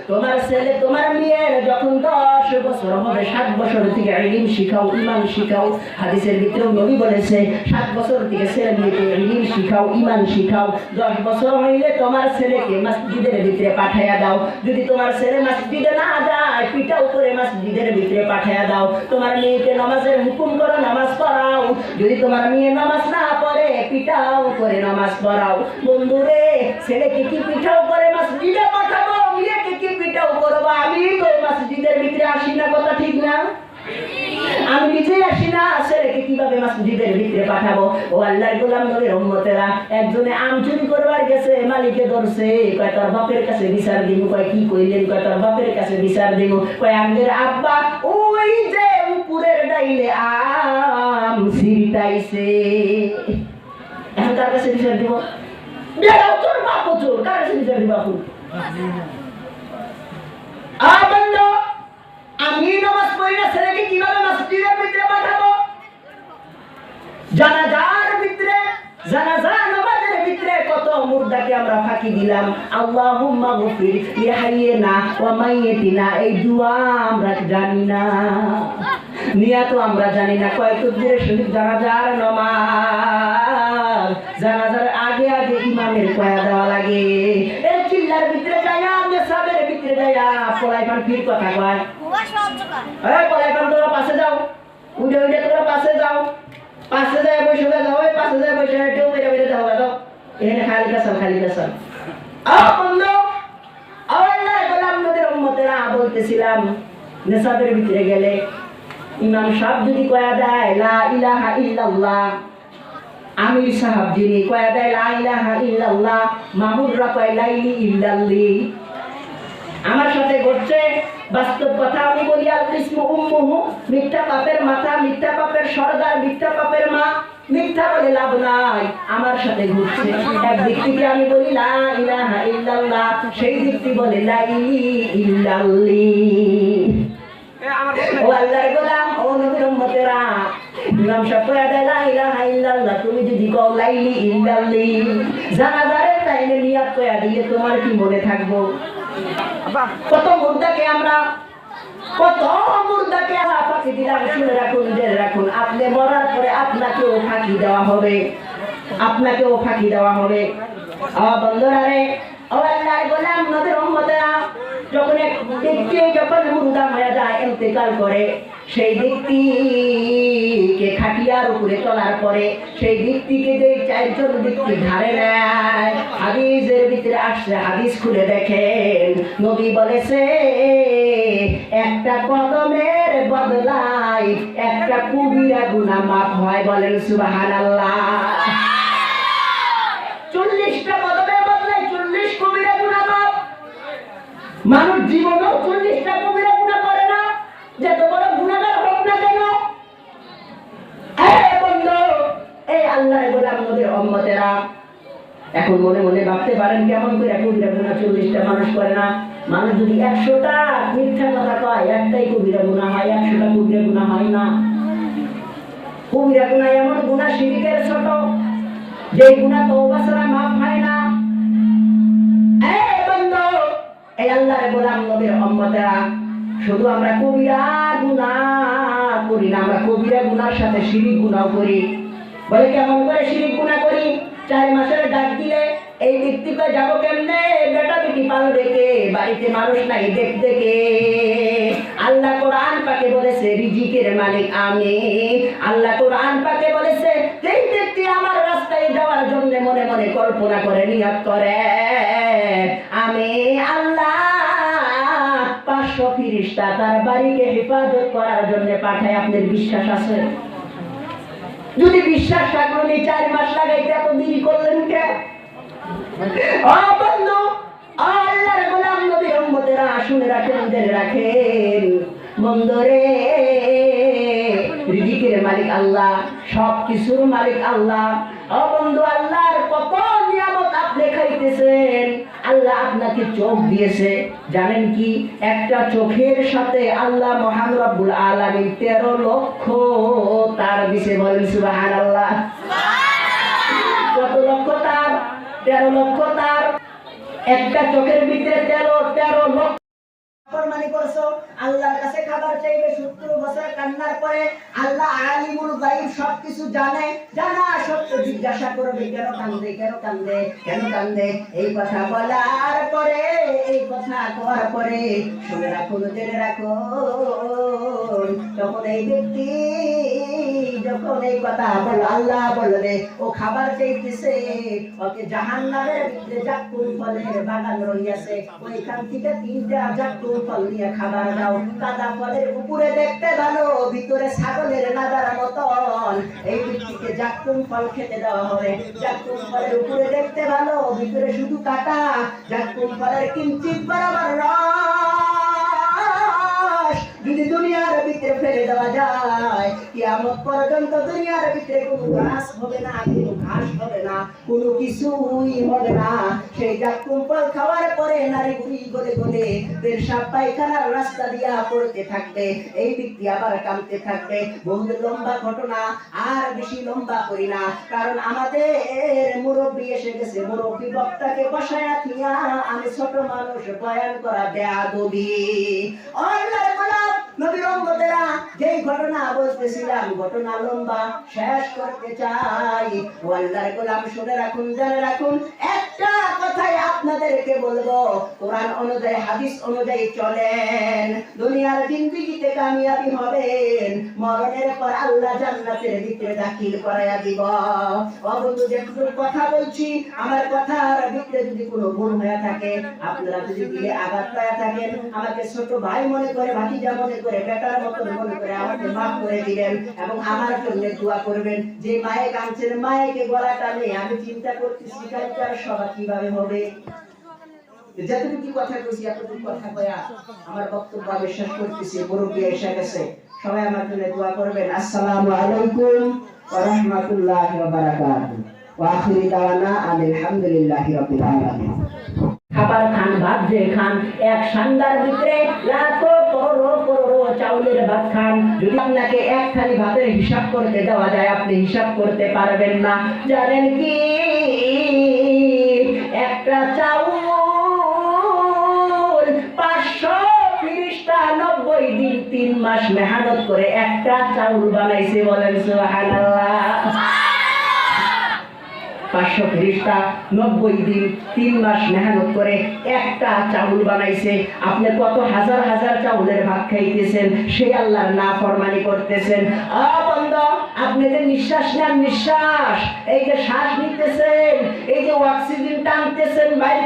তোমার ছেলে তোমার মেয়ের যখন 10 বছর হবে 7 বছর থেকে ইলম শিখাও, ঈমান শিখাও। হাদিসের ভিতরেও নবী বলেছে 7 বছর থেকে ছেলে মেয়েকে ইলম শিখাও, ঈমান শিখাও। 10 বছর হইলে তোমার ছেলেকে মসজিদের ভিতরে পাঠাইয়া দাও। যদি তোমার ছেলে মসজিদে না যায়, পিঠাও করে মসজিদের ভিতরে পাঠাইয়া দাও। তোমার মেয়েকে নামাজের হুকুম করো, নামাজ পড়াও। যদি তোমার মেয়ে নামাজ না পড়ে, পিঠাও করে নামাজ পড়াও। বন্ধুরে, ছেলেকে কি পিঠাও করে মসজিদে পাঠাবো, মেয়েকে কি পিঠাও করবো? আমি তো মসজিদের ভিতরে আসি না, কথা ঠিক না? আমি নিজেই আসি না, ছেলেকে কিভাবে মসজিদের ভিতরে পাঠাবো? ও আল্লাহর গোলাম নবীর উম্মতেরা, একজনে আম চুরি করবার গেছে, মালিকে ধরছে, কয় তোর বাপের কাছে বিচার দিব। কয় কি কইলেন? কয় তোর বাপের কাছে বিচার দিব। কয় আমাদের আব্বা ওই যে উপরের ডাইলে আম ছিটাইছে, এখন তার কাছে বিচার দিব? বেড়াও তোর বাপ চোর, কার কাছে বিচার দিব? আমি নামাজ পড়ি না, ছেলেকে কিভাবে মসজিদের ভিতরে পাঠাবো? জানাজার ভিতরে, জানাজা নামাজের ভিতরে কত মুর্দাকে আমরা ফাঁকি দিলাম। আল্লাহুম্মা গফির লিহাইয়িনা ওয়া মাইয়িতিনা, এই দোয়া আমরা জানি না, নিয়াত আমরা জানি না। কয় তাকবীরের শহীদ জানাজার নামাজ, জানাজার আগে আগে ইমামের কয়া দেওয়া লাগে। এই চিল্লার ভিতরে যায়া, মেসাবের ভিতরে যায়া পড়াইবার ফির কথা কয়, এই পড়াইবার তোমরা পাশে যাও, উঠে উঠে তোমরা পাশে যাও, পাশে যায় বসে যাও, ওই পাশে যায় বসে কেউ বেড়ে বেড়ে যাও, দাও এখানে খালি কাসাম, খালি কাসাম। বন্ধু, আল্লাহ গোলাম নবীর উম্মতেরা, বলতেছিলাম মেসাবের ভিতরে গেলে ইমাম সাহেব যদি কয়া দেয় লা ইলাহা ইল্লাল্লাহ, আমির সাহেব যিনি কয়া দেয় লা ইলাহা ইল্লাল্লাহ, মামুররা কয় লাইলি ইল্লাল্লি। আমার সাথে ঘটছে বাস্তব কথা, আমি বলি আল ইসমু উম্মুহু, মিথ্যা পাপের মাথা, মিথ্যা পাপের সরদার, মিথ্যা পাপের মা, মিথ্যা বলে লাভ নাই। আমার সাথে ঘটছে, এক দিক থেকে আমি বলি লা ইলাহা ইল্লাল্লাহ, সেই দিক থেকে বলে লাইলি ইল্লাল্লি। ও আল্লাহর গোলাম, ও নবীর উম্মতেরা, ইমাম সাহেব কয়া দেয় লা ইলাহা ইল্লাল্লাহ, তুমি যদি কও লাইলি ইল্লাল্লি, জানাজারের টাইমে নিয়াত কয়া দিলে তোমার কি মনে থাকবো? কত মুর্দাকে আমরা ফাঁকি দিলাম। শুনে রাখুন, জেনে রাখুন, আপনি মরার পরে আপনাকেও ফাঁকি দেওয়া হবে, আপনাকেও ফাঁকি দেওয়া হবে। বন্ধুরা রে, ও আল্লাহর গোলাম নবীর উম্মতেরা, যখন এক ব্যক্তি যখন মুর্দা হয়ে যায়, ইন্তেকাল করে, সেই ব্যক্তিকে খাটিয়ার উপরে তোলার পরে সেই ব্যক্তিকে যে 4 জন ব্যক্তি ধারে নেয়, হাদিসের ভিতরে আসছে, হাদিস খুলে দেখেন, নবী বলেছে একটা কদমের বদলায় একটা কবিরা গুনাহ মাফ হয়। বলেন সুবহানাল্লাহ। 40টা কদমের বদলায় 40 কবিরা গুনাহ মাফ। মানুষ জীবনেও 40টা কবিরা গুনাহ করে না, যত বড় গুনাহগার হোক না কেন। বন্ধু, এই আল্লাহর গোলাম নবীর উম্মতেরা, এখন মনে মনে ভাবতে পারেন কেমন করে কবিরা গুনাহ 40টা মানুষ করে না? মানুষ যদি 100টা মিথ্যা কথা কয়, একটাই কবিরা গুনাহ হয়, 100টা কবিরা গুনাহ হয় না। কবিরা গুনাহ এমন গুনাহ, শিরকের ছোট, যে গুনাহ তওবা ছাড়া মাফ হয় না। বন্ধু, এই আল্লাহর গোলাম নবীর উম্মতেরা, শুধু আমরা কবিরা গুনাহ করি না, আমরা কবিরা গুনাহর সাথে শিরক গুনাহ করি। বলে কেমন করে শিরক গুনাহ করি? 4 মাসের ডাক দিলে এই ব্যক্তিকে যাব কেমনে? বেটা বেটি পালবে কে? বাড়িতে মানুষ নাই, দেখতে কে? আল্লাহ কোরআন পাকে বলেছে রিজিকের মালিক আমি। আল্লাহ কোরআন পাকে বলেছে যেই ব্যক্তি আমার রাস্তায় যাওয়ার জন্য মনে মনে কল্পনা করে, নিয়ত করে, আমি আল্লাহ 500 ফেরেশতা তার বাড়িকে হেফাজত করার জন্য পাঠায়। আপনার বিশ্বাস আছে? যদি বিশ্বাস থাকলে 4 মাস লাগাইতে এত দেরি করলেন কেন? বন্ধু, আল্লাহর গোলাম নবীর উম্মতেরা, শুনে রাখেন, জেনে রাখেন, বন্ধুরে, রিজিকের মালিক আল্লাহ, সবকিছুর মালিক আল্লাহ। বন্ধু, আল্লাহর কত নিয়ামত আপনি খাইতেছেন। আল্লাহ আপনাকে চোখ দিয়েছে, জানেন কি? একটা চোখের সাথে আল্লাহ মহান রব্বুল আলামিন 13 লক্ষ তার দিছে। বলেন সুবহানাল্লাহ। কত লক্ষ তার? 13 লক্ষ তার। একটা চোখের ভিতরে 13 লক্ষ নাফরমানি করছো, আল্লাহর কাছে খাবার চাইবে 70 বছর কান্নার পরে আল্লাহ আলিমুল গায়ব সবকিছু জানে, জানা সত্ত্বেও জিজ্ঞাসা করবে কেন কান্দে, কেন কান্দে, কেন কান্দে। এই কথা বলার পরে, এই কথা কওয়ার পরে শুনে রাখুন, জেনে রাখুন, তখন এই ব্যক্তি যখন এই কথা বলে আল্লাহ বলবে ও খাবার চাইতেছে, ওকে জাহান্নামের ভিতরে জাক্কুম ফলের বাগান রইয়াছে, ওইখান থেকে 3টা জাক্কুম ফল নিয়ে খাবার দাও। কাদা ফলের উপরে দেখতে ভালো, ভিতরে ছাগলের নাদার মতন। এই ব্যক্তিকে জাক্কুম ফল খেতে দেওয়া হবে। জাক্কুম ফলের উপরে দেখতে ভালো, ভিতরে শুধু কাটা। জাক্কুম ফলের কিঞ্চিত বরাবর রস যদি দুনিয়ার ভিতরে ফেলে দেওয়া যায়, কিয়ামত পর্যন্ত দুনিয়ার ভিতরে কোনো গাছ হবে না, কোনো ঘাস হবে না, কোনো কিছুই হবে না। সেই জাক্কুম ফল খাওয়ার পরে নারী বুড়ি গলে গলে পেশাব পায়খানার রাস্তা দিয়া পড়তে থাকবে। এই ব্যক্তি আবার কাঁদতে থাকবে। বহু লম্বা ঘটনা, আর বেশি লম্বা করি না, কারণ আমাদের মুরব্বী এসে গেছে। মুরব্বী বক্তাকে বসায়া থিয়া আমি ছোট মানুষ বয়ান করা বেয়াদবি। আল্লাহর গোলাম নবীর উম্মতেরা, যেই ঘটনা বলতেছিলাম ঘটনা লম্বা, শেষ করতে চাই। আল্লাহর গোলাম শুনে রাখুন, জেনে রাখুন, একটা কথাই আপনাদেরকে বলবো, কোরআন অনুযায়ী হাদিস অনুযায়ী চলেন, দুনিয়ার জিন্দেগিতে কামিয়াবি হবেন, মরণের পর আল্লাহ জান্নাতের ভিতরে দাখিল করায়া দিব। ও বন্ধু, যেটুকু কথা বলছি, আমার কথার ভিতরে যদি কোনো ভুল হয়ে থাকে, আপনারা যদি দিলে আঘাত পায়া থাকেন, আমাকে ছোট ভাই মনে করে, ভাতিজা মনে করে, বেটার মতন মনে করে আমাকে মাফ করে দিবেন এবং আমার জন্য দোয়া করবেন। যে মায়ে কাঁদছেন, মায়েকে গলা টানে আমি চিন্তা করতেছি কালকার সভা কিভাবে হবে। যতটুকু কথা কইছি এতটুকু কথা কয়া আমার বক্তব্য আমি শেষ করতেছি। মুরব্বী এসে গেছে, সবাই আমার জন্য দোয়া করবেন। আসসালামু আলাইকুম ওয়া রাহমাতুল্লাহি ওয়া বারাকাতুহু। ওয়া আখিরু দাওয়ানা আলহামদুলিল্লাহি রাব্বিল আলামিন। খাবার খান, ভাত যে খান, এক সান্দার ভিতরে লাখো করোড়ো চাউলের ভাত খান। যদি আপনাকে এক থালি ভাতের হিসাব করতে দেওয়া যায়, আপনি হিসাব করতে পারবেন না। জানেন কি, একটা চাউল 500 ফেরেশতা 90 দিন 3 মাস মেহনত করে একটা চাউল বানাইছে। বলেন সুবহানাল্লাহ। 500 ফেরেশতা 90 দিন 3 মাস মেহনত করে একটা চাউল বানাইছে। আপনি কত হাজার হাজার চাউলের ভাত খাইতেছেন, সেই আল্লাহর নাফরমানি করতেছেন। বান্দা, আপনি যে নিঃশ্বাস নেন, নিঃশ্বাস, এই যে শ্বাস নিতেছেন, এই যে অক্সিজেন টানতেছেন বাইরে